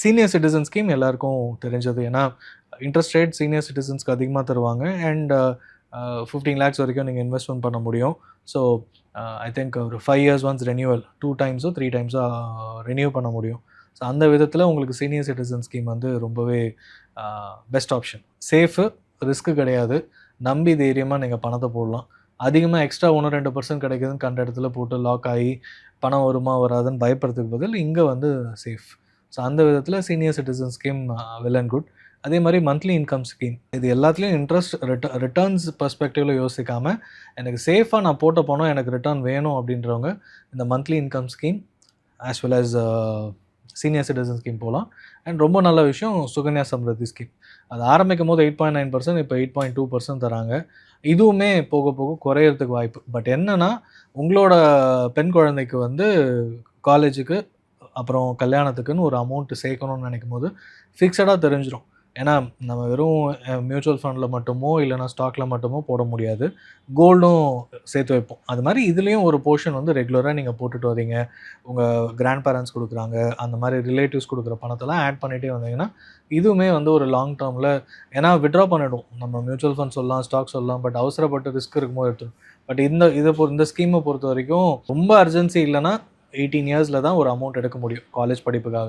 Senior citizen scheme எல்லாருக்கும் தெரிஞ்சது. ஏன்னா, இன்ட்ரெஸ்ட் ரேட் சீனியர் சிட்டிசன்ஸ்க்கு அதிகமா தருவாங்க. அண்ட் 15 லேக்ஸ் வரைக்கும் நீங்க இன்வெஸ்ட்மென்ட் பண்ண முடியும். ஸோ, ஐ திங்க் ஒரு 5 இயர்ஸ் ஒன்ஸ் ரெனியூவல் 2 டைம்ஸோ 3 டைம்ஸோ ரெனியூ பண்ண முடியும். ஸோ, அந்த விதத்தில உங்களுக்கு சீனியர் சிட்டிசன் ஸ்கீம் வந்து ரொம்பவே பெஸ்ட் ஆப்ஷன். சேஃபு, ரிஸ்க்கு கிடையாது. நம்பி தைரியமா நீங்க பணத்த போடலாம். அதிகமா எக்ஸ்ட்ரா 1, 2% கிடைக்குதுன்னு கண்ட இடத்துல போட்டு லாக் ஆகி, பணம் வருமா வராதுன்னு பயப்படுறதுக்கு பதில் இங்க வந்து சேஃப். ஸோ, அந்த விதத்தில senior citizen scheme well and good. அதே மாரி மந்த்லி இன்கம் ஸ்கீம். இது எல்லாத்துலயும் இன்ட்ரெஸ்ட் ரிட்டர்ன்ஸ் பெர்ஸ்பெக்டிவ்ல யோசிக்காம, எனக்கு சேஃபா நான் போட்ட பணம் எனக்கு ரிட்டர்ன் வேணும் அப்படின்றவங்க, இந்த monthly income scheme as well as senior citizen scheme போலாம். அண்ட் ரொம்ப நல்ல விஷயம் சுகன்யா சம்ருத்தி ஸ்கீம். அது ஆரம்பிக்கும்போது 8.9% இப்போ 8.2% தராங்க. இதுவுமே போக போக குறையறதுக்கு வாய்ப்பு. பட் என்னன்னா, உங்களோட பெண் குழந்தைக்கு வந்து காலேஜுக்கு, அப்புறம் கல்யாணத்துக்குன்னு ஒரு அமௌண்ட் சேர்க்கணும்னு நினைக்கும்போது, ஃபிக்ஸடா தெரிஞ்சிரும். ஏன்னா, நம்ம வெறும் மியூச்சுவல் ஃபண்ட்ல மட்டுமோ, இல்லன்னா ஸ்டாக்ல மட்டுமோ போட முடியாது. கோல்டும் சேர்த்து வைப்போம். அது மாரி இதுலயும் ஒரு போர்ஷன் வந்து ரெகுலரா நீங்க போட்டுட்டு வரீங்க. உங்க கிராண்ட் பேரண்ட்ஸ் குடுக்குறாங்க. அந்த மாரி ரிலேட்டிவ்ஸ் குடுக்குற பணத்தெல்லாம் ஆட் பண்ணிட்டே வந்தீங்கன்னா, இதுவுமே வந்து ஒரு லாங் டர்ம்ல ஏன்னா வித்ட்ரா பண்ணிடுவோம். நம்ம மியூச்சுவல் ஃபண்ட் சொல்லலாம், ஸ்டாக் சொல்லலாம். பட் அவசரப்பட்டு ரிஸ்க் இருக்கும்போது எடுத்துரும். பட் இந்த ஸ்கீம பொறுத்தவரைக்கும் ரொம்ப அர்ஜென்சி இல்லன்னா, 18 இயர்ஸ்ல தான் ஒரு அமௌண்ட் எடுக்க முடியும். காலேஜ் படிப்புக்காக.